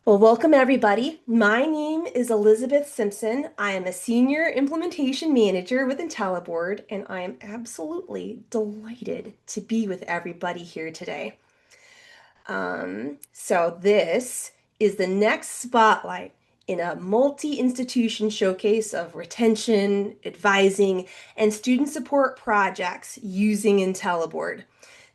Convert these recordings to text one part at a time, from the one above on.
Well, welcome everybody. My name is Elizabeth Simpson. I am a senior implementation manager with IntelliBoard, and I am absolutely delighted to be with everybody here today. So this is the next spotlight in a multi-institution showcase of retention, advising, and student support projects using IntelliBoard.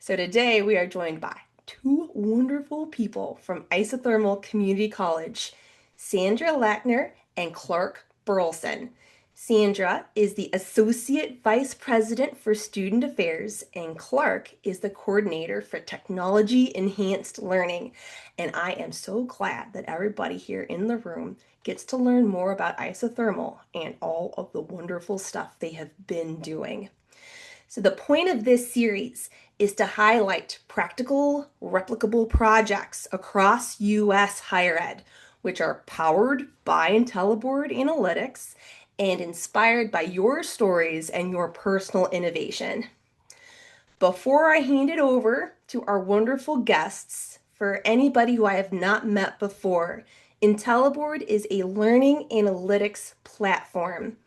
So today we are joined by two wonderful people from Isothermal Community College, Sandra Lackner and Clark Burleson. Sandra is the Associate Vice President for Student Affairs, and Clark is the Coordinator for Technology Enhanced Learning. And I am so glad that everybody here in the room gets to learn more about isothermal and all of the wonderful stuff they have been doing. So the point of this series is to highlight practical, replicable projects across U.S. higher ed, which are powered by IntelliBoard Analytics and inspired by your stories and your personal innovation. Before I hand it over to our wonderful guests, for anybody who I have not met before, IntelliBoard is a learning analytics platform.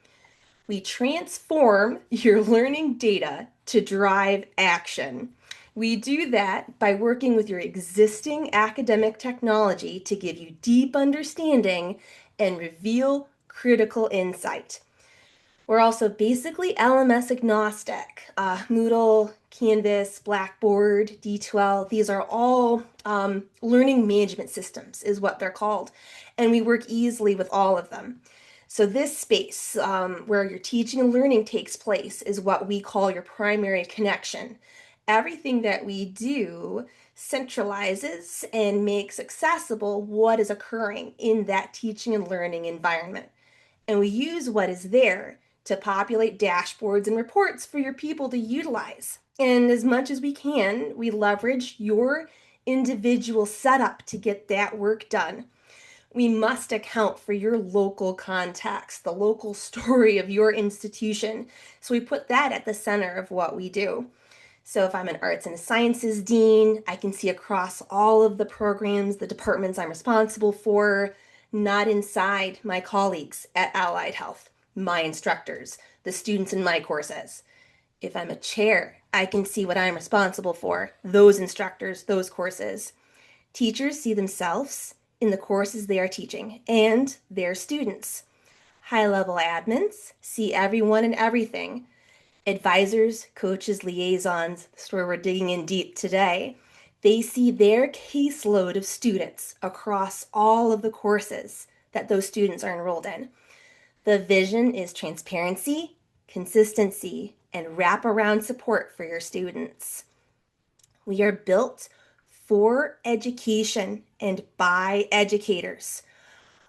We transform your learning data to drive action. We do that by working with your existing academic technology to give you deep understanding and reveal critical insight. We're also basically LMS agnostic. Moodle, Canvas, Blackboard, D2L, these are all learning management systems is what they're called. And we work easily with all of them. So this space where your teaching and learning takes place is what we call your primary connection. Everything that we do centralizes and makes accessible what is occurring in that teaching and learning environment. And we use what is there to populate dashboards and reports for your people to utilize. And as much as we can, we leverage your individual setup to get that work done. We must account for your local context, the local story of your institution. So we put that at the center of what we do. So if I'm an arts and sciences dean, I can see across all of the programs, the departments I'm responsible for, not inside my colleagues at Allied Health, my instructors, the students in my courses. If I'm a chair, I can see what I'm responsible for, those instructors, those courses. Teachers see themselves in the courses they are teaching and their students. High-level admins see everyone and everything. Advisors, coaches, liaisons, that's where we're digging in deep today. They see their caseload of students across all of the courses that those students are enrolled in. The vision is transparency, consistency, and wraparound support for your students. We are built for education and by educators.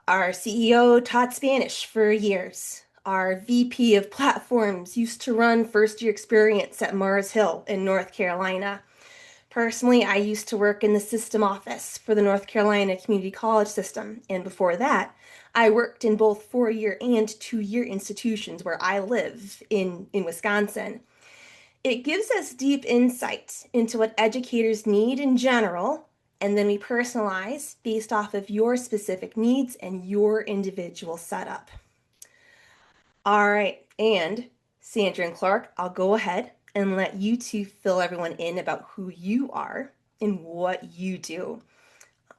Our CEO taught Spanish for years. Our VP of platforms used to run first year experience at Mars Hill in North Carolina. Personally, I used to work in the system office for the North Carolina Community College system, and before that, I worked in both 4-year and 2-year institutions where I live in Wisconsin. It gives us deep insight into what educators need in general, and then we personalize based off of your specific needs and your individual setup. All right, and Sandra and Clark, I'll go ahead and let you two fill everyone in about who you are and what you do.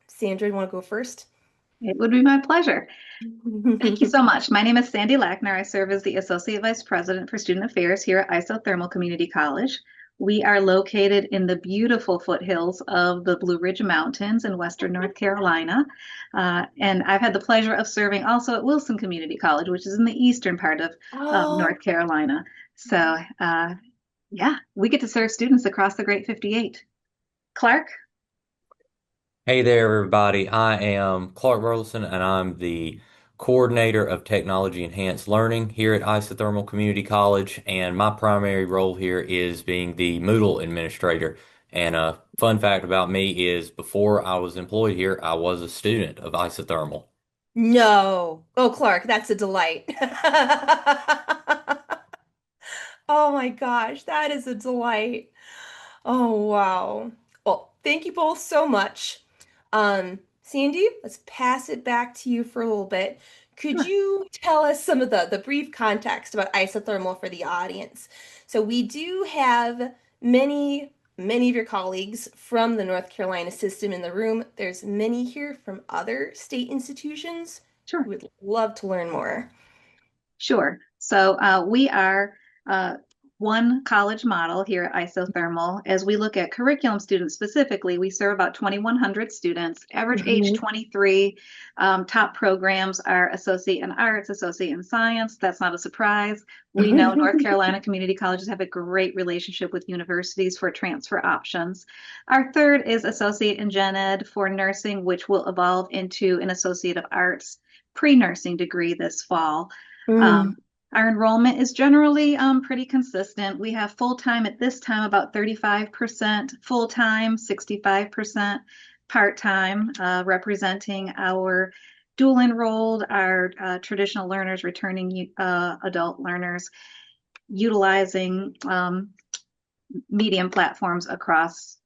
Sandra, you want to go first? It would be my pleasure. Thank you so much. My name is Sandy Lackner. I serve as the Associate Vice President for Student Affairs here at Isothermal Community College. We are located in the beautiful foothills of the Blue Ridge Mountains in Western North Carolina. And I've had the pleasure of serving also at Wilson Community College, which is in the eastern part of Oh, North Carolina. So, yeah, we get to serve students across the Great 58. Clark? Hey there, everybody. I am Clark Burleson, and I'm the coordinator of technology enhanced learning here at Isothermal Community College. And my primary role here is being the Moodle administrator. And a fun fact about me is before I was employed here, I was a student of Isothermal. no. Oh, Clark, that's a delight. Oh my gosh, that is a delight. Oh, wow. Well, thank you both so much. Sandy, let's pass it back to you for a little bit. Could Sure. you tell us some of the brief context about isothermal for the audience? So we do have many of your colleagues from the North Carolina system in the room. There's many here from other state institutions who Sure. would love to learn more. Sure. So we are one college model here at Isothermal. As we look at curriculum students specifically, we serve about 2,100 students, average age Mhm. 23. Top programs are Associate in Arts, Associate in Science. That's not a surprise. We know North Carolina community colleges have a great relationship with universities for transfer options. Our third is Associate in Gen Ed for nursing, which will evolve into an Associate of Arts pre-nursing degree this fall. Mm, Um, our enrollment is generally pretty consistent. We have full-time at this time about 35% full-time, 65% part-time, representing our dual enrolled, our traditional learners, returning adult learners, utilizing medium platforms across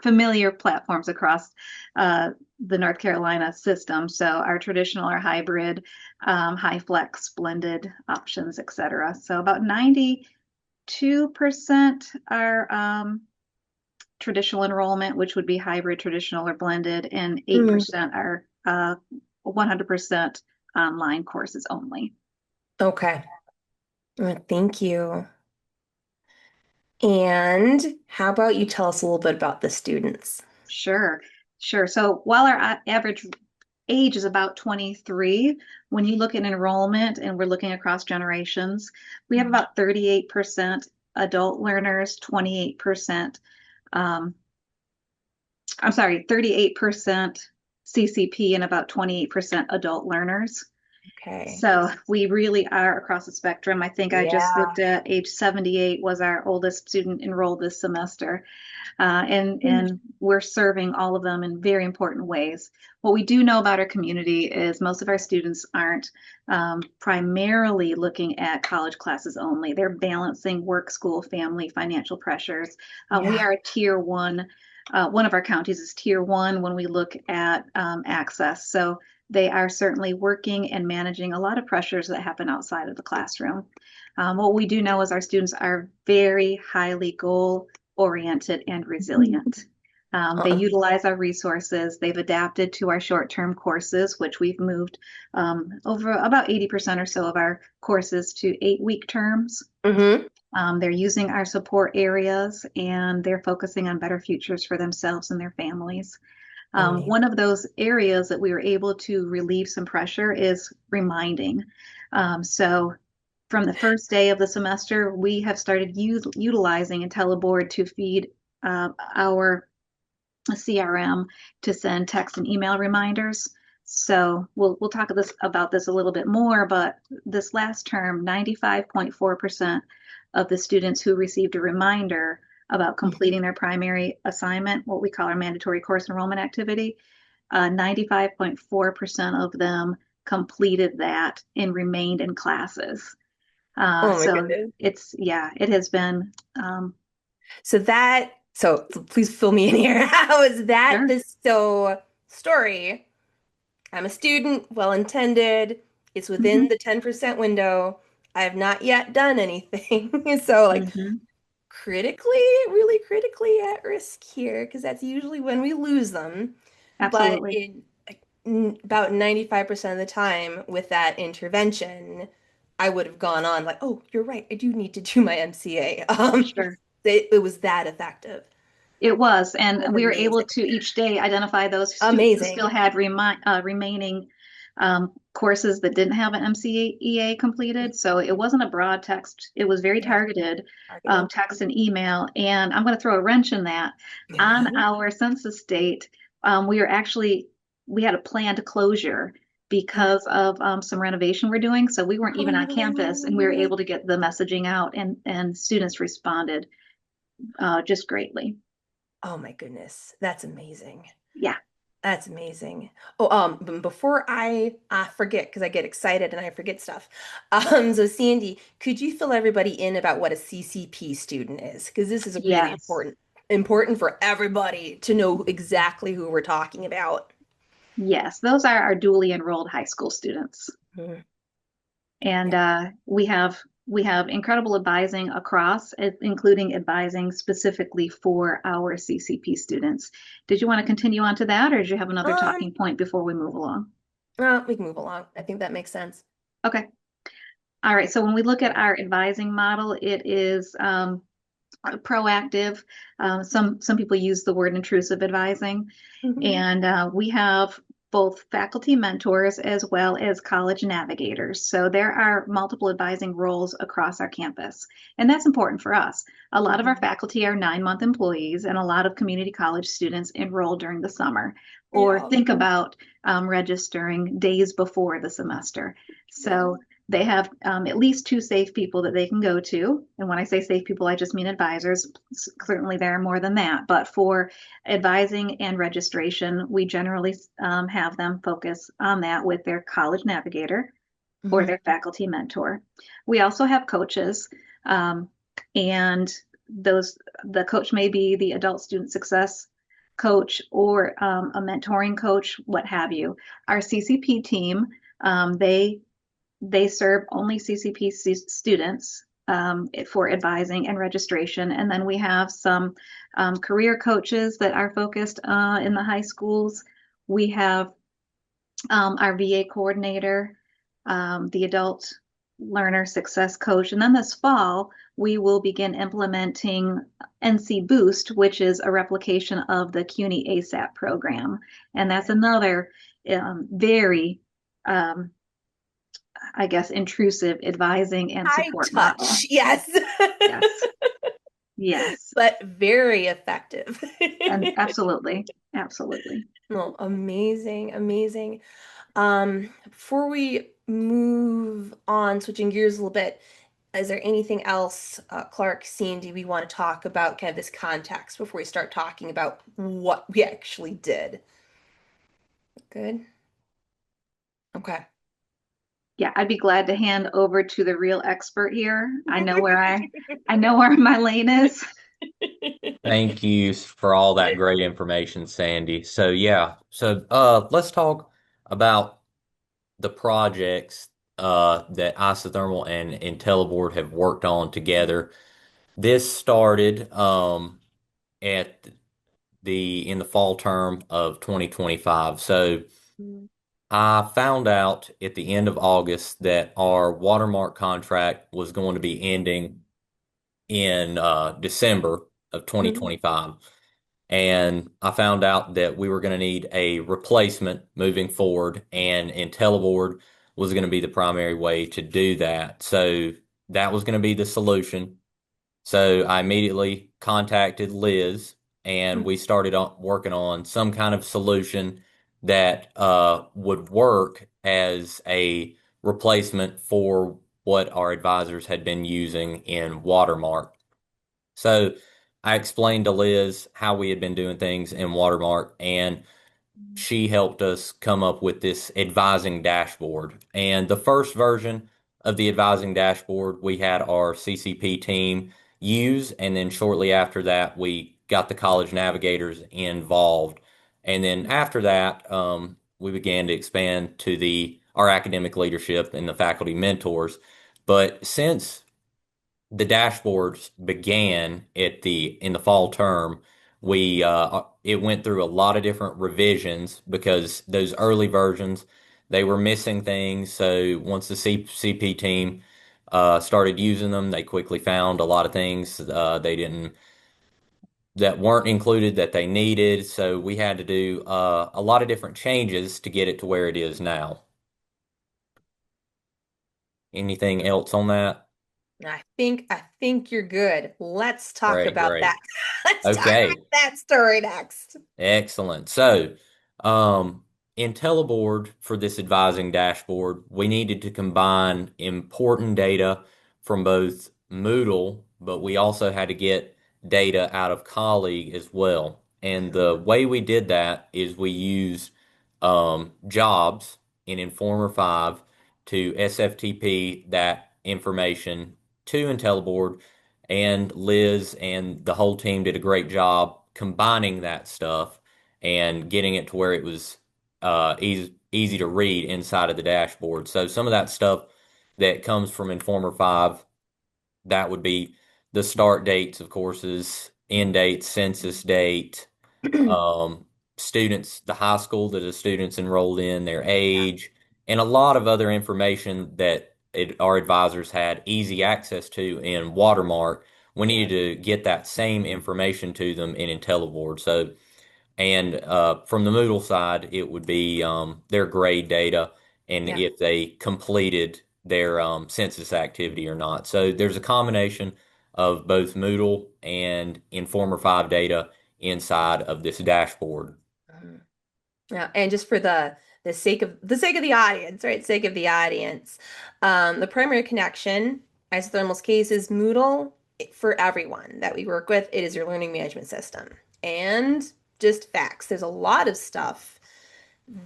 familiar platforms across the North Carolina system. So our traditional or hybrid, high flex, blended options, et cetera. So about 92% are traditional enrollment, which would be hybrid, traditional, or blended, and mm. 8% are 100% online courses only. Okay. Thank you. And how about you tell us a little bit about the students? Sure, sure. So while our average age is about 23, when you look at enrollment and we're looking across generations, we have about 38% adult learners, 28%, um, I'm sorry, 38% CCP and about 28% adult learners. Okay. So we really are across the spectrum. I think I just Yeah. looked at age 78 was our oldest student enrolled this semester. And we're serving all of them in very important ways. What we do know about our community is most of our students aren't primarily looking at college classes only. They're balancing work, school, family, financial pressures. We Yeah. are a tier one. One of our counties is tier one when we look at access. So they are certainly working and managing a lot of pressures that happen outside of the classroom. What we do know is our students are very highly goal oriented and resilient. They Um, utilize our resources. They've adapted to our short-term courses, which we've moved over about 80% or so of our courses to 8-week terms. mhm. They're using our support areas and they're focusing on better futures for themselves and their families. Amazing. One of those areas that we were able to relieve some pressure is reminding. So from the first day of the semester, we have started utilizing IntelliBoard to feed our CRM to send text and email reminders. So we'll talk about this a little bit more, but this last term, 95.4% of the students who received a reminder about completing their primary assignment, what we call our mandatory course enrollment activity, 95.4% of them completed that and remained in classes. Oh my So goodness. yeah, it has been. So please fill me in here. How is that Sure. story? I'm a student, well intended. It's within Hmm. the 10% window. I have not yet done anything. So like Hmm. critically, really critically at risk here, because that's usually when we lose them. But Absolutely. in like, about 95% of the time with that intervention, I would have gone on like, oh, you're right. I do need to do my MCA. Sure. It was that effective. It was, and That's we were able amazing. to each day identify those students who still Amazing. had remaining courses that didn't have an MCEA completed. So it wasn't a broad text; it was very Yeah, targeted targeted. text and email. And I'm going to throw a wrench in that. On our census date, we had a planned closure because of some renovation we're doing. So we weren't Oh even on campus, and we were no. able to get the messaging out, and students responded just greatly. Oh my goodness. That's amazing. Yeah. That's amazing. Oh, before I forget, because I get excited and I forget stuff. So Sandy, could you fill everybody in about what a CCP student is? Because this is really Yes. important. important for everybody to know exactly who we're talking about. Yes, those are our dually enrolled high school students. Mhm. And Yeah. we have incredible advising across, including advising specifically for our CCP students. Did you want to continue on to that, or did you have another Um, talking point before we move along? we can move along. I think that makes sense. Okay. All right. So when we look at our advising model, it is proactive. Some people use the word intrusive advising, Mhm. and we have both faculty mentors as well as college navigators. So there are multiple advising roles across our campus, and that's important for us. A lot of our Mhm. faculty are 9-month employees, and a lot of community college students enroll during the summer or Yeah. think about registering days before the semester. Yeah. So they have at least two safe people that they can go to. And when I say safe people, I just mean advisors. Certainly, there are more than that. But for advising and registration, we generally have them focus on that with their college navigator or Mhm. their faculty mentor. We also have coaches, um, and the coach may be the adult student success coach or a mentoring coach, what have you. Our CCP team, they serve only CCP students for advising and registration. And then we have some career coaches that are focused in the high schools. We have our VA coordinator, the adult learner success coach. And then this fall, we will begin implementing NC Boost, which is a replication of the CUNY ASAP program. And that's another very I guess, intrusive advising and High support model. touch. Yes. Yes, yes, But very effective. and absolutely, absolutely. Well, amazing, amazing. Before we move on, switching gears a little bit, is there anything else, Clark, Sandy, we want to talk about kind of this context before we start talking about what we actually did? Good. Okay. Yeah, I'd be glad to hand over to the real expert here. I know where my lane is. Thank you for all that great information, Sandy. So yeah, so let's talk about the projects that Isothermal and IntelliBoard have worked on together. This started at in the fall term of 2025. So I found out at the end of August that our watermark contract was going to be ending in December of Mhm. 2025. And I found out that we were going to need a replacement moving forward, and IntelliBoard was going to be the primary way to do that. So that was going to be the solution. So I immediately contacted Liz, and we started working on some kind of solution that would work as a replacement for what our advisors had been using in Watermark. So I explained to Liz how we had been doing things in Watermark, and she helped us come up with this advising dashboard. And the first version of the advising dashboard, we had our CCP team use, and then shortly after that, we got the college navigators involved. And then after that, we began to expand to the our academic leadership and the faculty mentors. But since the dashboards began at the in the fall term, we it went through a lot of different revisions because those early versions they were missing things. So once the CP team started using them, they quickly found a lot of things they didn't that weren't included that they needed. So we had to do a lot of different changes to get it to where it is now. Anything else on that? I think you're good. Let's talk Great, about that. great. Let's talk about Okay. that story next. Excellent. So, in Teleboard for this advising dashboard, we needed to combine important data from both Moodle, but we also had to get data out of Colleague as well. And the way we did that is we used jobs in Informer 5 to SFTP that information to IntelliBoard, And Liz and the whole team did a great job combining that stuff and getting it to where it was easy to read inside of the dashboard. So some of that stuff that comes from Informer 5, that would be the start dates of courses, end dates, census date, um, students, the high school that the students enrolled in, their Yeah. age, and a lot of other information that our advisors had easy access to in Watermark. We Yeah. needed to get that same information to them in IntelliBoard. So, and from the Moodle side, it would be their grade data and Yeah. if they completed their census activity or not. So there's a combination of both Moodle and Informer 5 data inside of this dashboard. Mhm. Yeah, and just for the sake of the audience, right? Sake of the audience. The primary connection, Isothermal's case is Moodle for everyone that we work with. It is your learning management system. And just facts. There's a lot of stuff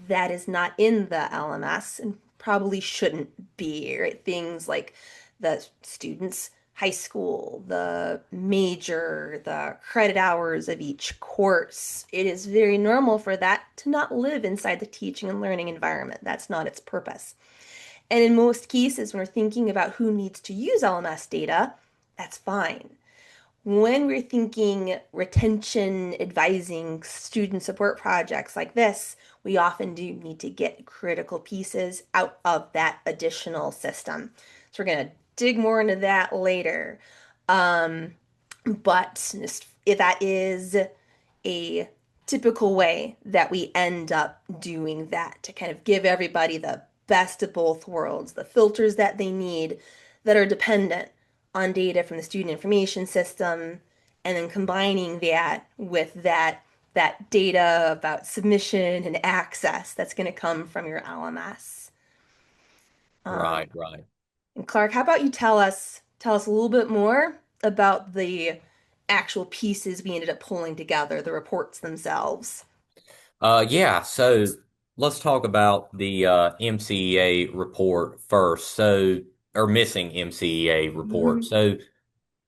that is not in the LMS and probably shouldn't be, right? Things like the students' high school, the major, the credit hours of each course. It is very normal for that to not live inside the teaching and learning environment. That's not its purpose. And in most cases, when we're thinking about who needs to use LMS data, that's fine. When we're thinking retention, advising, student support projects like this, we often do need to get critical pieces out of that additional system. So we're going to dig more into that later. Um, but if that is a typical way that we end up doing that to kind of give everybody the best of both worlds, the filters that they need that are dependent on data from the student information system, and then combining that with that data about submission and access that's going to come from your LMS. Um, Right, right. and Clark, how about you tell us a little bit more about the actual pieces we ended up pulling together, the reports themselves. Yeah, so let's talk about the MCEA report first. So, or missing MCEA report. So,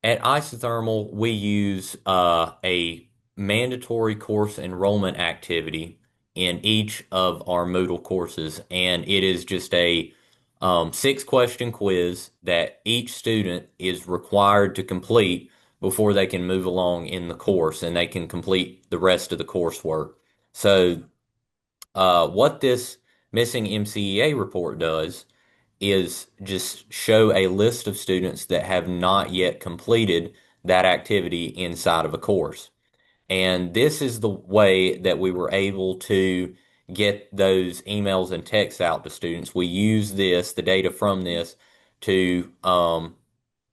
at Isothermal, we use a mandatory course enrollment activity in each of our Moodle courses, and it is just a 6 question quiz that each student is required to complete before they can move along in the course and they can complete the rest of the coursework. So, what this missing MCEA report does is just show a list of students that have not yet completed that activity inside of a course. And this is the way that we were able to get those emails and texts out to students. We use this, the data from this, to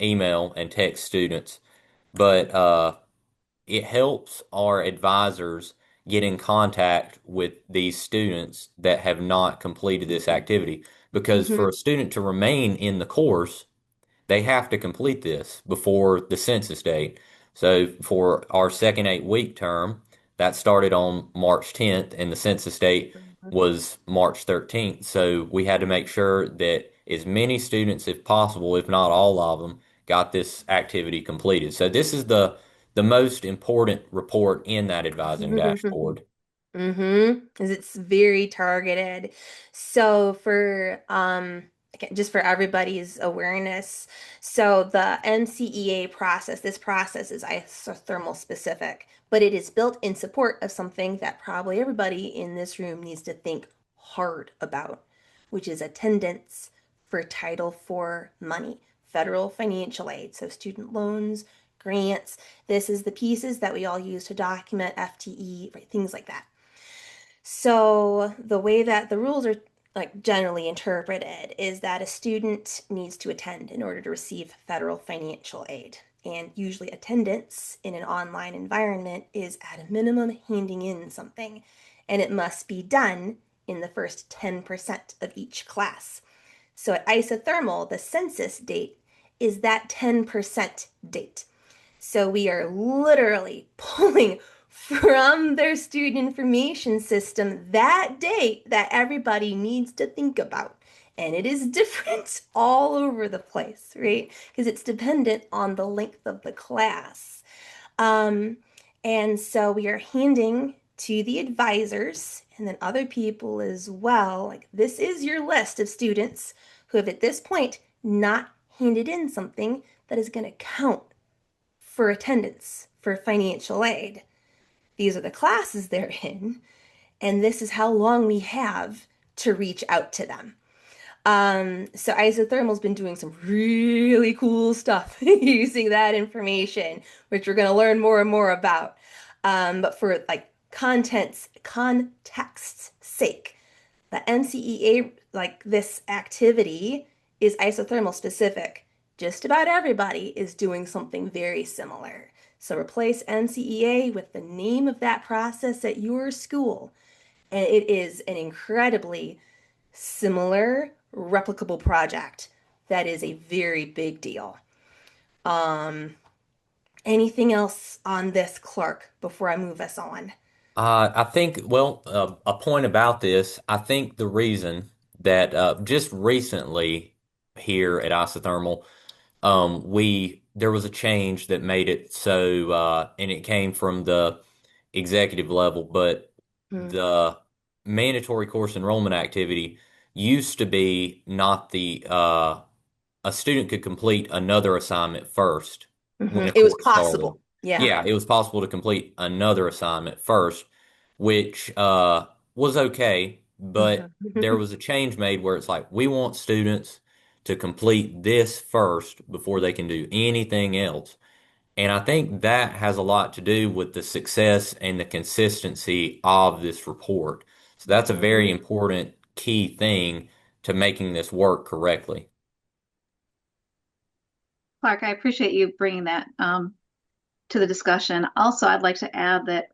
email and text students. But it helps our advisors get in contact with these students that have not completed this activity. Because for Hmm. a student to remain in the course, they have to complete this before the census date. So for our second 8 week term, that started on March 10th and the census date was March 13th. So we had to make sure that as many students if possible, if not all of them, got this activity completed. So this is the most important report in that advising dashboard. Because it's very targeted. So for again, just for everybody's awareness, so the MCEA process, this process is isothermal specific, but it is built in support of something that probably everybody in this room needs to think hard about, which is attendance for Title IV money, federal financial aid, so student loans, grants. This is the pieces that we all use to document FTE, right, things like that. So the way that the rules are like generally interpreted is that a student needs to attend in order to receive federal financial aid. And usually attendance in an online environment is at a minimum handing in something, and it must be done in the first 10% of each class. So at isothermal, the census date is that 10% date. So we are literally pulling from their student information system that date that everybody needs to think about. And it is different all over the place, right? Because it's dependent on the length of the class. Um, and so we are handing to the advisors and then other people as well. Like, this is your list of students who have at this point not handed in something that is going to count for attendance for financial aid. These are the classes they're in, and this is how long we have to reach out to them. So Isothermal's been doing some really cool stuff using that information, which we're going to learn more and more about. But for like context's sake, the NCEA, like this activity is isothermal specific. Just about everybody is doing something very similar. So replace NCEA with the name of that process at your school. And it is an incredibly similar, replicable project that is a very big deal. Um, Anything else on this, Clark, before I move us on? I think, well, a point about this, I think the reason that just recently here at Isothermal, there was a change that made it so, and it came from the executive level, but Hmm. the mandatory course enrollment activity used to be not a student could complete another assignment first when a It was course started. possible. Yeah. Yeah, it was possible to complete another assignment first, which was okay, but there Mhm. was a change made where it's like we want students to complete this first before they can do anything else. And I think that has a lot to do with the success and the consistency of this report. So that's a very Mhm. important key thing to making this work correctly. Clark, I appreciate you bringing that to the discussion. Also, I'd like to add that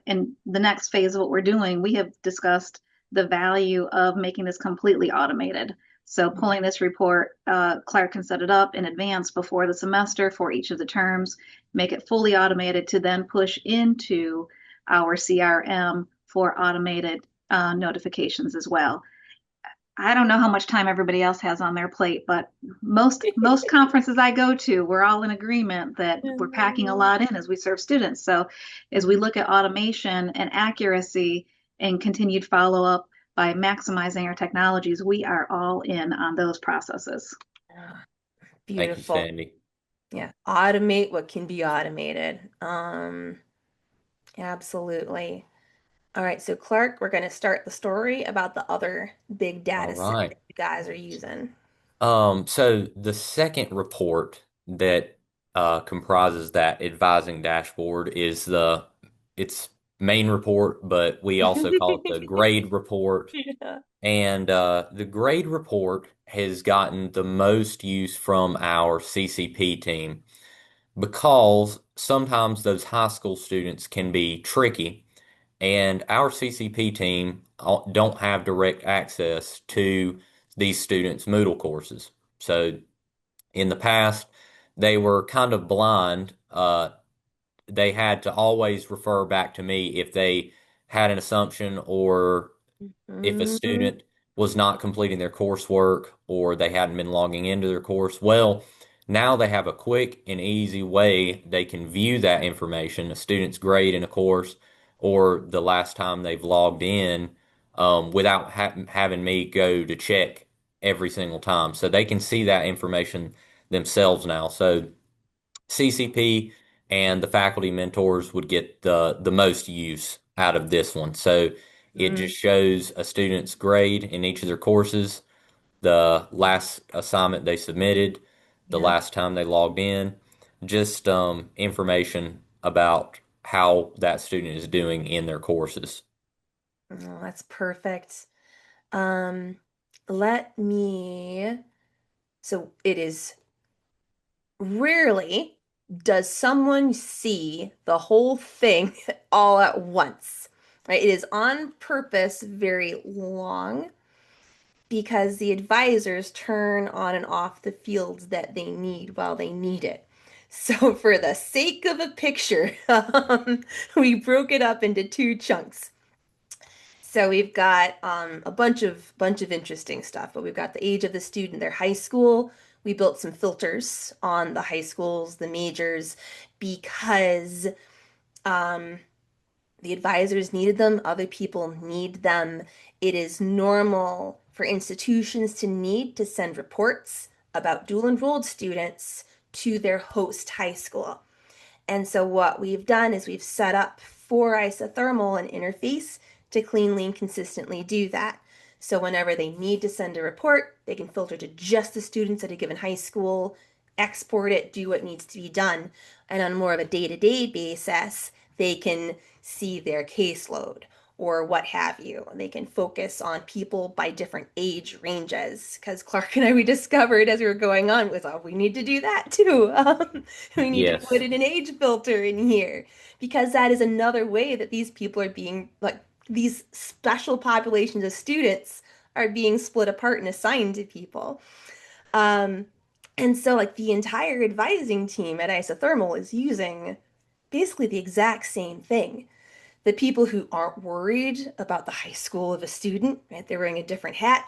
in the next phase of what we're doing, we have discussed the value of making this completely automated. So pulling this report, Clark can set it up in advance before the semester for each of the terms, make it fully automated to then push into our CRM for automated notifications as well. I don't know how much time everybody else has on their plate, but most conferences I go to, we're all in agreement that we're packing a lot in as we serve students. So as we look at automation and accuracy and continued follow-up by maximizing our technologies, we are all in on those processes. Thank you, Beautiful. Sandy. Yeah. Automate what can be automated. Absolutely. All right, so Clark, we're going to start the story about the other big All data set right. that you guys are using. So the second report that comprises that advising dashboard is the its main report, but we also call it the grade report. Yeah. And the grade report has gotten the most use from our CCP team because sometimes those high school students can be tricky, and our CCP team don't have direct access to these students' Moodle courses. So in the past, they were kind of blind. They had to always refer back to me if they had an assumption or if a Mhm. student was not completing their coursework or they hadn't been logging into their course. Well, now they have a quick and easy way they can view that information, a student's grade in a course, or the last time they've logged in, without having me go to check every single time. So they can see that information themselves now. So CCP and the faculty mentors would get the most use out of this one. So it Mm, just shows a student's grade in each of their courses, the last assignment they submitted, the yeah. last time they logged in, just information about how that student is doing in their courses. Oh, that's perfect. Um, let me, so it is rarely does someone see the whole thing all at once, right? It is on purpose very long because the advisors turn on and off the fields that they need while they need it. So, for the sake of a picture, we broke it up into two chunks. So we've got a bunch of interesting stuff, but we've got the age of the student, their high school. We built some filters on the high schools, the majors, because um, the advisors needed them, other people need them. It is normal for institutions to need to send reports about dual enrolled students to their host high school. And so what we've done is we've set up for isothermal an interface to cleanly and consistently do that. So whenever they need to send a report, they can filter to just the students at a given high school, export it, do what needs to be done. And on more of a day-to-day basis, they can see their caseload or what have you. They can focus on people by different age ranges. Because Clark and I, we discovered as we were going on, was, oh, we need to do that too. We need to put Yes. in an age filter in here because that is another way that these people are being, like, these special populations of students are being split apart and assigned to people. Um, and so, like, the entire advising team at Isothermal is using basically the exact same thing. The people who aren't worried about the high school of a student, right? They're wearing a different hat.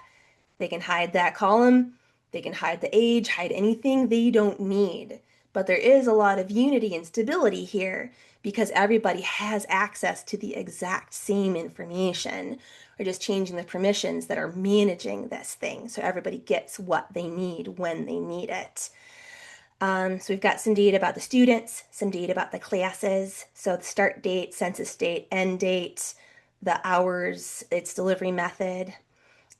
They can hide that column. They can hide the age, hide anything they don't need. But there is a lot of unity and stability here because everybody has access to the exact same information. We're just changing the permissions that are managing this thing so everybody gets what they need when they need it. So we've got some data about the students, some data about the classes. So the start date, census date, end date, the hours, its delivery method.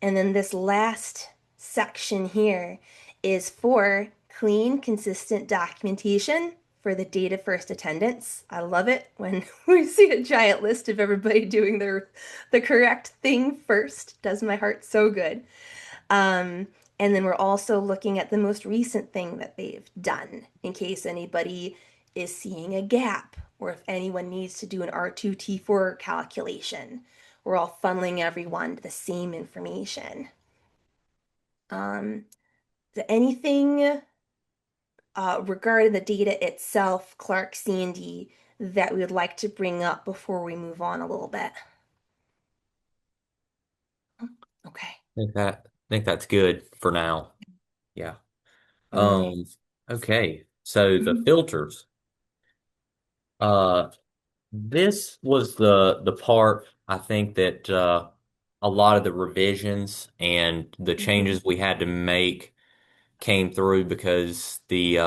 And then this last section here is for clean, consistent documentation for the data first attendance. I love it when we see a giant list of everybody doing the correct thing first. Does my heart so good. Um, and then we're also looking at the most recent thing that they've done in case anybody is seeing a gap or if anyone needs to do an R2T4 calculation. We're all funneling everyone to the same information. Is there anything regarding the data itself, Clark, Sandy, that we would like to bring up before we move on a little bit? Okay. I think that's good for now. Yeah. All right. Um, okay. So the filters. Uh, this was the part I think that a lot of the revisions and the Mhm. changes we had to make came through because the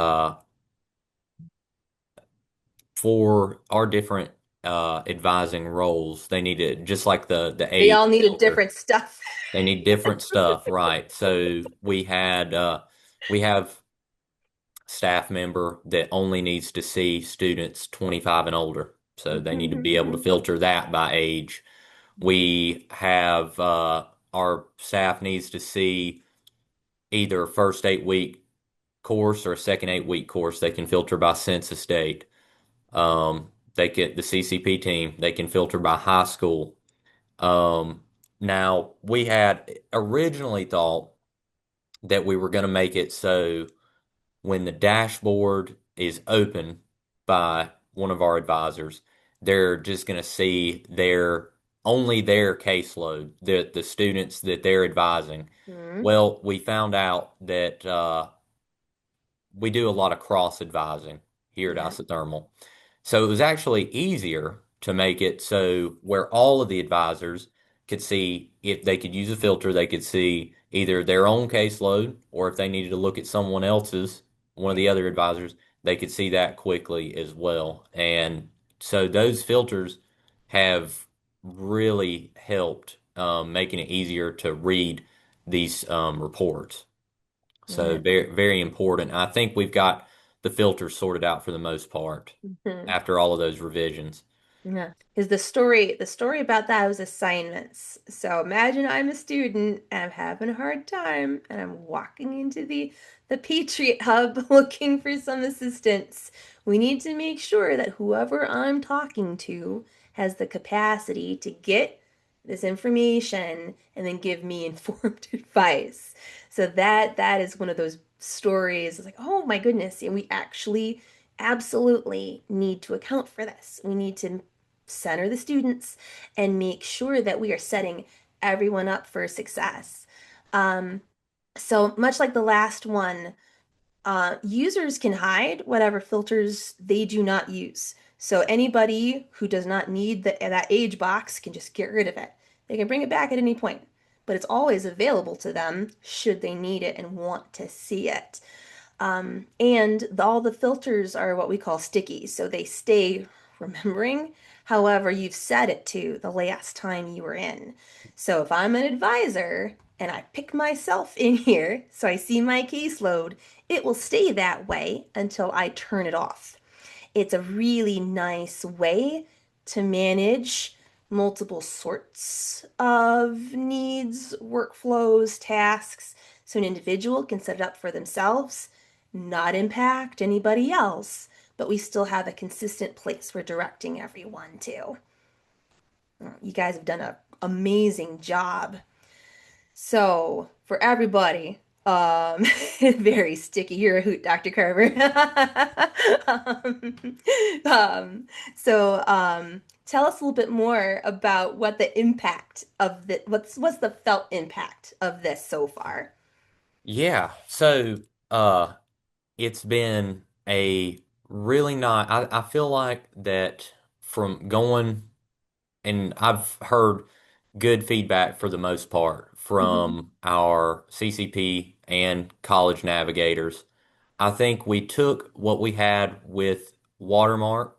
for our different advising roles, they needed just like the They age all needed filter. different stuff. They need different stuff, right? So we have staff member that only needs to see students 25 and older. So they need to be able to filter that by age. We have our staff needs to see either a first 8 week course or a second 8 week course. They can filter by census date. They get the CCP team. They can filter by high school. Now we had originally thought that we were going to make it so when the dashboard is open by one of our advisors, they're just going to see their caseload, the students that they're advising. Mhm. Well, we found out that we do a lot of cross advising here at Yeah. Isothermal. So it was actually easier to make it so where all of the advisors could see if they could use a filter, they could see either their own caseload or if they needed to look at someone else's, one of the other advisors, they could see that quickly as well. And so those filters have really helped making it easier to read these reports. So Yeah. very, very important. I think we've got the filters sorted out for the most part Mhm. after all of those revisions. Yeah, because the story about that was assignments. So imagine I'm a student and I'm having a hard time and I'm walking into the Patriot Hub looking for some assistance. We need to make sure that whoever I'm talking to has the capacity to get this information and then give me informed advice. So that is one of those stories. It's like, oh my goodness, and we actually absolutely need to account for this. We need to center the students and make sure that we are setting everyone up for success. Um, so much like the last one, users can hide whatever filters they do not use. So anybody who does not need that age box can just get rid of it. They can bring it back at any point, but it's always available to them should they need it and want to see it. All the filters are what we call sticky, so they stay remembering however you've set it to the last time you were in. So if I'm an advisor and I pick myself in here, so I see my caseload, it will stay that way until I turn it off. It's a really nice way to manage multiple sorts of needs, workflows, tasks, so an individual can set it up for themselves, not impact anybody else, but we still have a consistent place we're directing everyone to. You guys have done an amazing job. So, for everybody, very sticky. You're a hoot, Dr. Carver. um, Tell us a little bit more about what the impact of the what's the felt impact of this so far. Yeah. So, uh, it's been a really nice, I feel like that from going, and I've heard good feedback for the most part Mhm, from our CCP and college navigators. I think we took what we had with Watermark,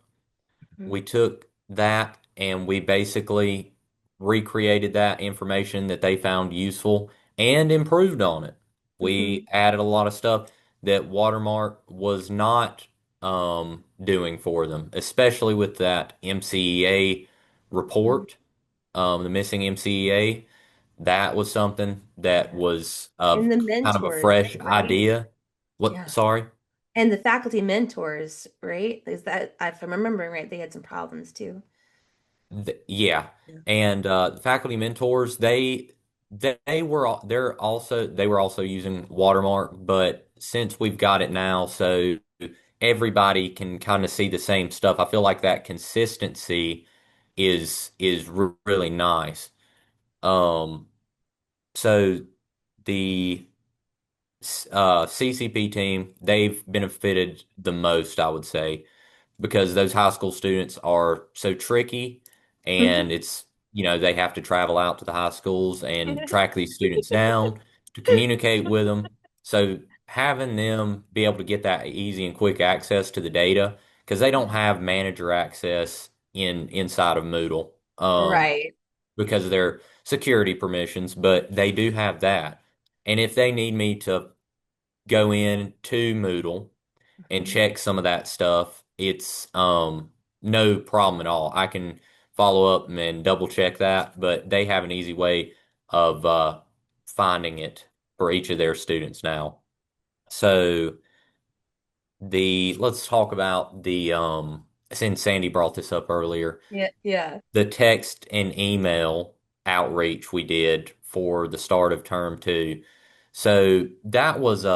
mhm, we took that and we basically recreated that information that they found useful and improved on it. We mhm, added a lot of stuff that Watermark was not doing for them, especially with that MCEA mhm. report, the missing MCEA. That was something that Yeah. was And the kind of a mentors, fresh right? idea. What? Yeah. Sorry. And the faculty mentors, right? Is that, if I'm remembering right, they had some problems too. Yeah, Yeah. and the faculty mentors they were also using Watermark, but since we've got it now, so everybody can kind of see the same stuff. I feel like that consistency is really nice. Um, so the CCP team, they've benefited the most, I would say, because those high school students are so tricky and they have to travel out to the high schools and track these students down to communicate with them. So having them be able to get that easy and quick access to the data because they don't have manager access inside of Moodle Right. because of their security permissions, but they do have that. And if they need me to go in to Moodle and Mhm. check some of that stuff, it's no problem at all. I can follow up and double check that, but they have an easy way of finding it for each of their students now. So the let's talk about the since Sandy brought this up earlier, Yeah, yeah. the text and email outreach we did for the start of term 2. So that was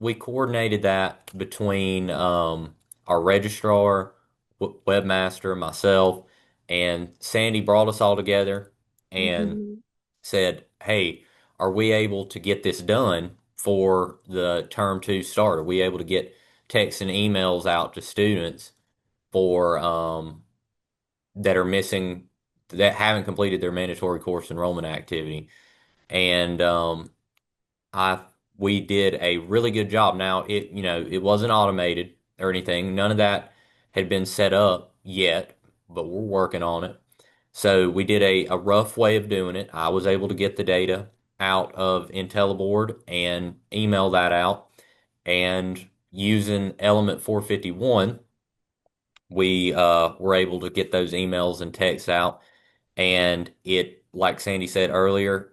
we coordinated that between our registrar, webmaster, myself, and Sandy brought us all together and Hmm. said, "Hey, are we able to get this done for the term 2 start? Are we able to get texts and emails out to students for that are missing, that haven't completed their mandatory course enrollment activity?" And I we did a really good job. Now it wasn't automated or anything. None of that had been set up yet, but we're working on it. So we did a rough way of doing it. I was able to get the data out of IntelliBoard and email that out. And using Element 451, we were able to get those emails and texts out. And it, like Sandy said earlier,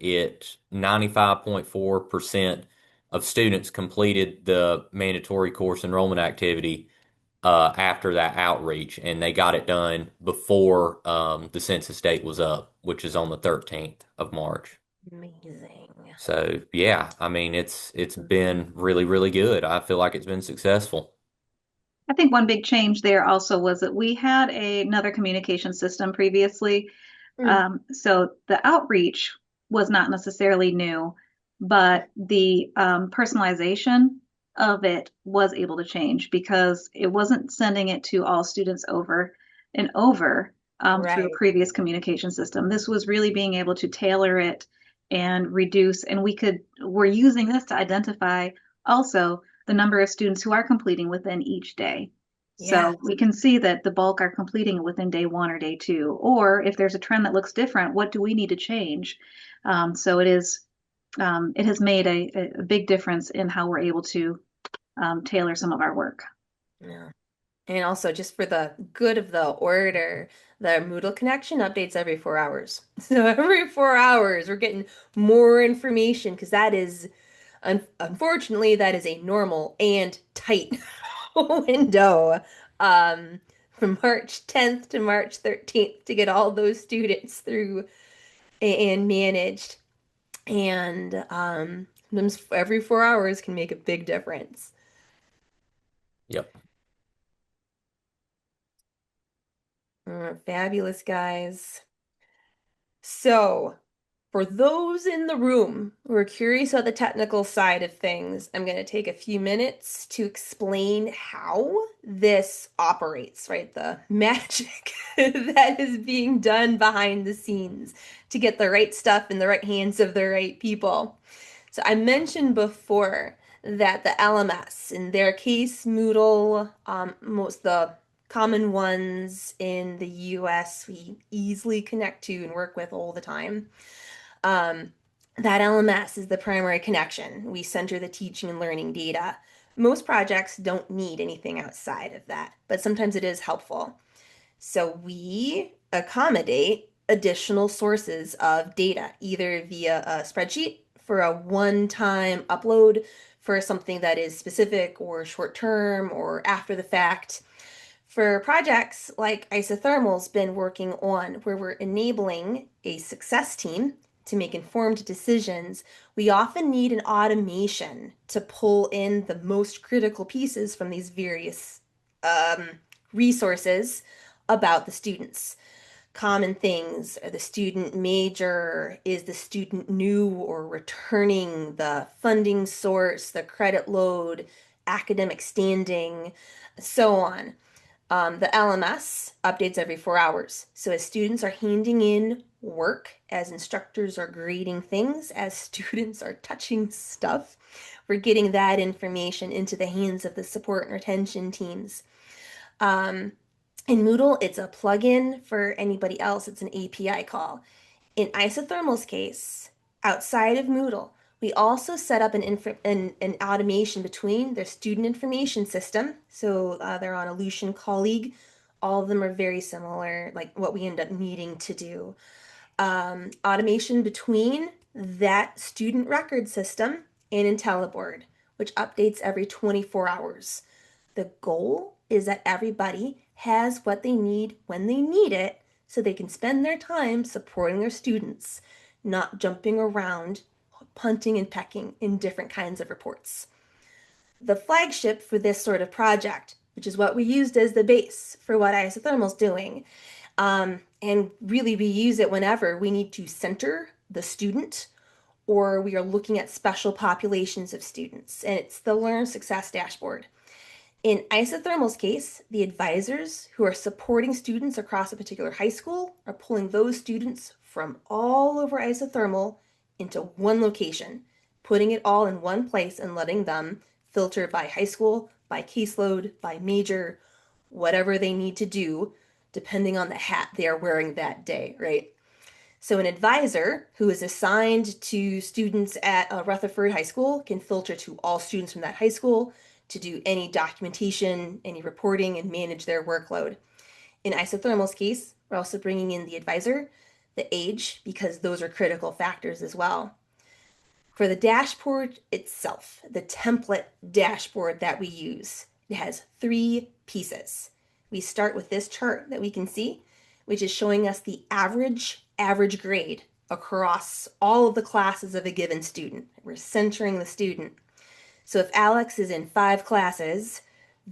95.4% of students completed the mandatory course enrollment activity after that outreach, and they got it done before the census date was up, which is on the 13th of March. Amazing. So yeah, I mean it's been really, really good. I feel like it's been successful. I think one big change there also was that we had another communication system previously. Mm, So the outreach was not necessarily new, but the personalization of it was able to change because it wasn't sending it to all students over and over through a right. previous communication system. This was really being able to tailor it and reduce, and we're using this to identify also the number of students who are completing within each day. Yeah. So we can see that the bulk are completing within day one or day two. Or if there's a trend that looks different, what do we need to change? So it has made a big difference in how we're able to tailor some of our work. Yeah. And also, just for the good of the order, the Moodle connection updates every 4 hours. So every 4 hours, we're getting more information because that is, unfortunately, that is a normal and tight window um, from March 10th to March 13th to get all those students through and managed. And every 4 hours can make a big difference. Yep. Fabulous, guys. So, for those in the room who are curious about the technical side of things, I'm going to take a few minutes to explain how this operates, right? The magic that is being done behind the scenes to get the right stuff in the right hands of the right people. So, I mentioned before that the LMS, in their case, Moodle, most the common ones in the US we easily connect to and work with all the time. Um, that LMS is the primary connection. We center the teaching and learning data. Most projects don't need anything outside of that, but sometimes it is helpful. So we accommodate additional sources of data, either via a spreadsheet for a one-time upload for something that is specific or short-term or after the fact. For projects like Isothermal's been working on, where we're enabling a success team to make informed decisions, we often need an automation to pull in the most critical pieces from these various um, resources about the students. Common things are the student major, is the student new or returning, the funding source, the credit load, academic standing, so on. The LMS updates every 4 hours. So as students are handing in work, as instructors are grading things, as students are touching stuff, we're getting that information into the hands of the support and retention teams. Um, in Moodle, it's a plugin. For anybody else, it's an API call. In Isothermal's case, outside of Moodle, we also set up an automation between their student information system. So they're on Aleutian Colleague. All of them are very similar, like what we end up needing to do. Automation between that student record system and IntelliBoard, which updates every 24 hours. The goal is that everybody has what they need when they need it so they can spend their time supporting their students, not jumping around, punting and pecking in different kinds of reports. The flagship for this sort of project, which is what we used as the base for what Isothermal's doing, and really we use it whenever we need to center the student or we are looking at special populations of students, and it's the Learn Success Dashboard. In Isothermal's case, the advisors who are supporting students across a particular high school are pulling those students from all over Isothermal into one location, putting it all in one place and letting them filter by high school, by caseload, by major, whatever they need to do, depending on the hat they are wearing that day, right? So an advisor who is assigned to students at Rutherford High School can filter to all students from that high school to do any documentation, any reporting, and manage their workload. In Isothermal's case, we're also bringing in the advisor, the age, because those are critical factors as well. For the dashboard itself, the template dashboard that we use, it has 3 pieces. We start with this chart that we can see, which is showing us the average grade across all of the classes of a given student. We're centering the student. So if Alex is in 5 classes,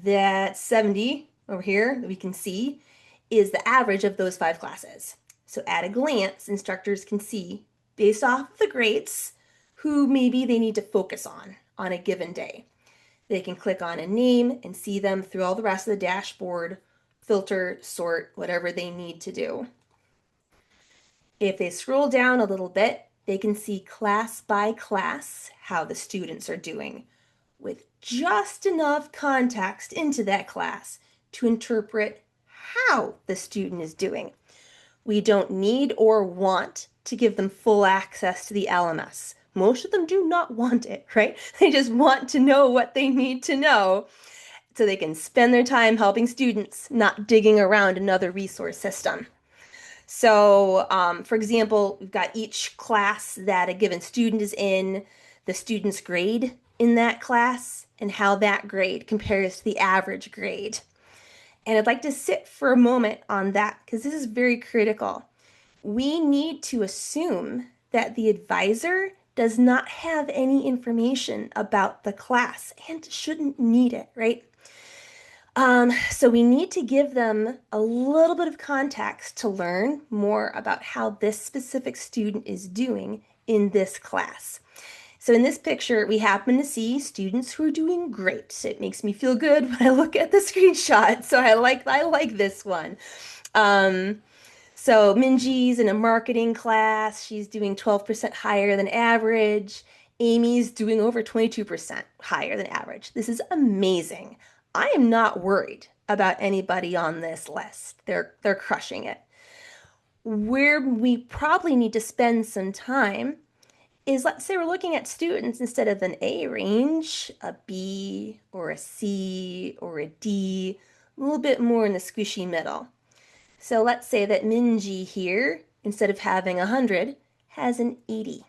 That 70 over here that we can see is the average of those five classes. So at a glance, instructors can see, based off of the grades, who maybe they need to focus on a given day. They can click on a name and see them through all the rest of the dashboard, filter, sort, whatever they need to do. If they scroll down a little bit, they can see class by class how the students are doing, with just enough context into that class to interpret how the student is doing. We don't need or want to give them full access to the LMS. Most of them do not want it, right? They just want to know what they need to know so they can spend their time helping students, not digging around another resource system. So, for example, we've got each class that a given student is in, the student's grade in that class, and how that grade compares to the average grade. And I'd like to sit for a moment on that because this is very critical. We need to assume that the advisor does not have any information about the class and shouldn't need it, right? So we need to give them a little bit of context to learn more about how this specific student is doing in this class. So in this picture, we happen to see students who are doing great. It makes me feel good when I look at the screenshot. So I like this one. Um, so Minji's in a marketing class. She's doing 12% higher than average. Amy's doing over 22% higher than average. This is amazing. I am not worried about anybody on this list. They're crushing it. Where we probably need to spend some time is, let's say we're looking at students instead of an A range, a B or a C or a D, a little bit more in the squishy middle. So let's say that Minji here, instead of having 100, has an 80.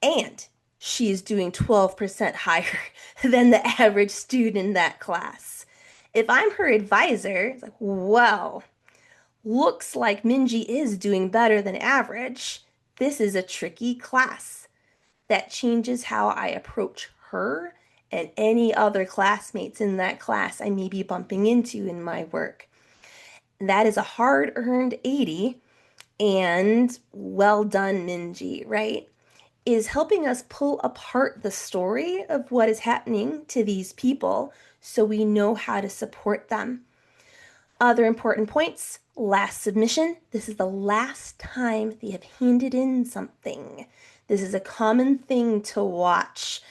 And she is doing 12% higher than the average student in that class. If I'm her advisor, it's like, well, looks like Minji is doing better than average. This is a tricky class. That changes how I approach her and any other classmates in that class I may be bumping into in my work. That is a hard-earned 80, and well done, Minji, right? Is helping us pull apart the story of what is happening to these people so we know how to support them. Other important points, last submission. This is the last time they have handed in something. This is a common thing to watch.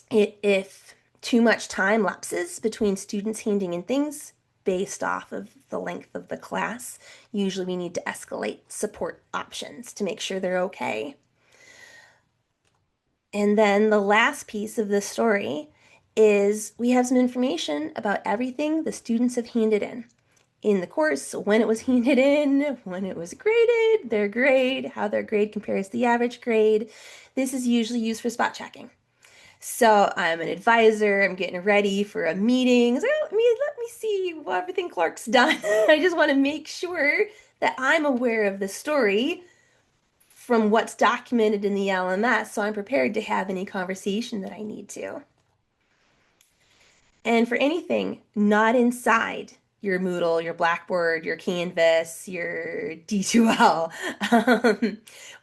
If too much time lapses between students handing in things based off of the length of the class, usually we need to escalate support options to make sure they're okay. And then the last piece of this story is we have some information about everything the students have handed in the course, when it was handed in, when it was graded, their grade, how their grade compares to the average grade. This is usually used for spot checking. So I'm an advisor, I'm getting ready for a meeting. So let me see what everything Clark's done. I just want to make sure that I'm aware of the story from what's documented in the LMS, so I'm prepared to have any conversation that I need to. And for anything not inside your Moodle, your Blackboard, your Canvas, your D2L,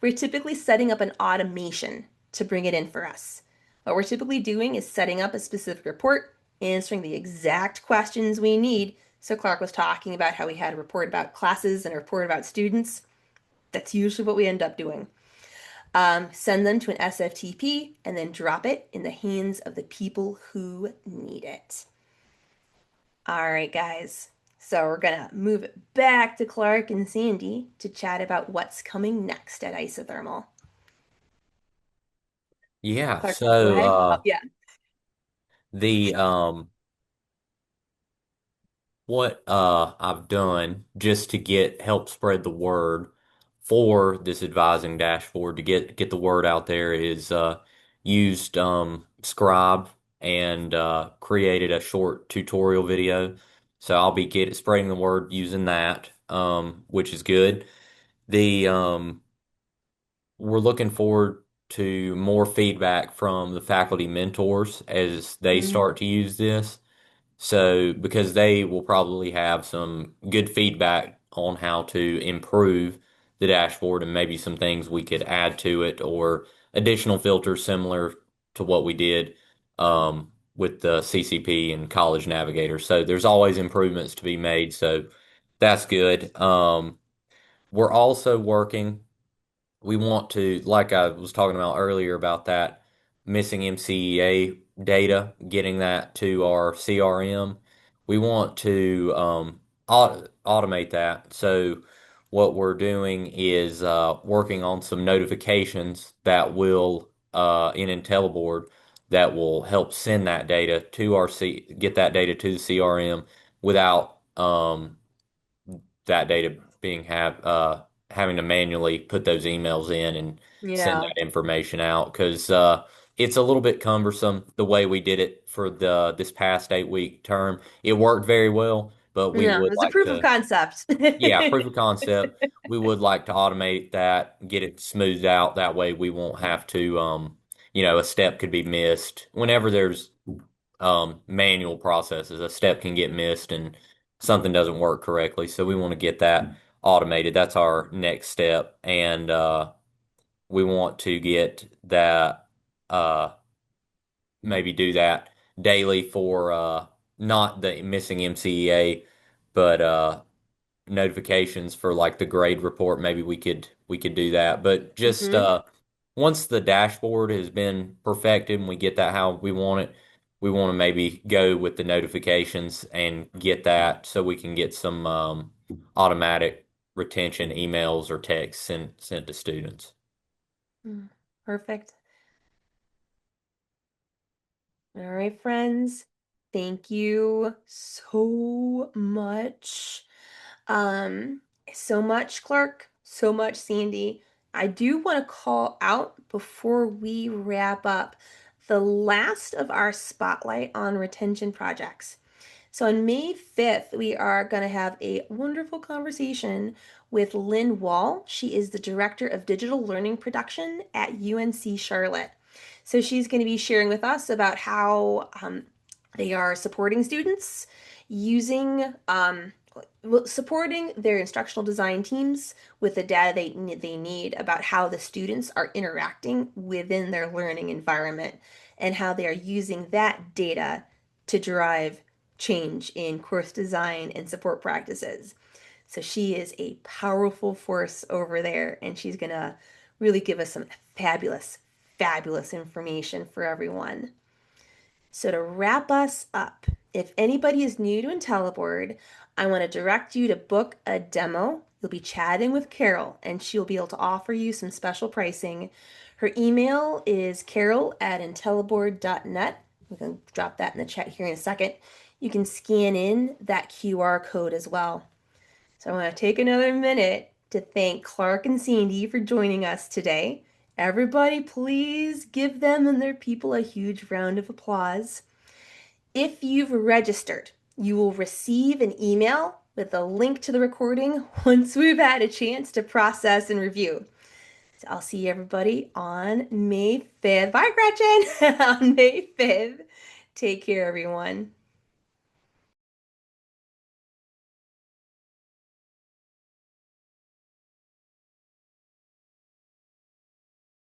we're typically setting up an automation to bring it in for us. What we're typically doing is setting up a specific report, answering the exact questions we need. So Clark was talking about how we had a report about classes and a report about students. That's usually what we end up doing. Send them to an SFTP and then drop it in the hands of the people who need it. All right, guys. So we're gonna move it back to Clark and Sandy to chat about what's coming next at Isothermal. Yeah, Clark, go so ahead. Oh, yeah. the what I've done just to get help spread the word for this advising dashboard to get the word out there is used Scribe and created a short tutorial video. So I'll be spreading the word using that, which is good. The We're looking forward to more feedback from the faculty mentors as they Mhm. start to use this. So, because they will probably have some good feedback on how to improve the dashboard and maybe some things we could add to it or additional filters similar to what we did with the CCP and College Navigator. So, there's always improvements to be made. So, that's good. We're also working. We want to, like I was talking about earlier about that missing MCEA data, getting that to our CRM. We want to automate that. So what we're doing is working on some notifications that will in IntelliBoard that will help send that data to get that data to the CRM without that data being having to manually put those emails in and send Yeah. that information out because it's a little bit cumbersome the way we did it for the this past 8 week term. It worked very well, but we Yeah, would it's a like proof of to, concept. yeah, proof of concept. We would like to automate that, get it smoothed out. That way we won't have to, a step could be missed whenever there's manual processes. A step can get missed and something doesn't work correctly. So we want to get that automated. That's our next step. And we want to get that, uh, maybe do that daily for not the missing MCEA, but notifications for like the grade report. Maybe we could do that. But just hmm once the dashboard has been perfected and we get that how we want it, we want to maybe go with the notifications and get that so we can get some automatic retention emails or texts sent to students. Perfect. All right, friends. Thank you so much. Um, so much, Clark, so much, Sandy. I do want to call out before we wrap up the last of our spotlight on retention projects. So on May 5th, we are going to have a wonderful conversation with Lynn Wall. She is the Director of Digital Learning Production at UNC Charlotte. So she's going to be sharing with us about how they are supporting students using supporting their instructional design teams with the data they need about how the students are interacting within their learning environment and how they are using that data to drive change in course design and support practices. So she is a powerful force over there, and she's going to really give us some fabulous, fabulous information for everyone. So to wrap us up, if anybody is new to IntelliBoard, I want to direct you to book a demo. You'll be chatting with Carol, and she'll be able to offer you some special pricing. Her email is carol@intelliboard.net. I'm going to drop that in the chat here in a second. You can scan in that QR code as well. So I want to take another minute to thank Clark and Sandy for joining us today. Everybody, please give them and their people a huge round of applause. If you've registered, you will receive an email with a link to the recording once we've had a chance to process and review. So I'll see everybody on May 5th. Bye, Gretchen! On May 5th. Take care, everyone.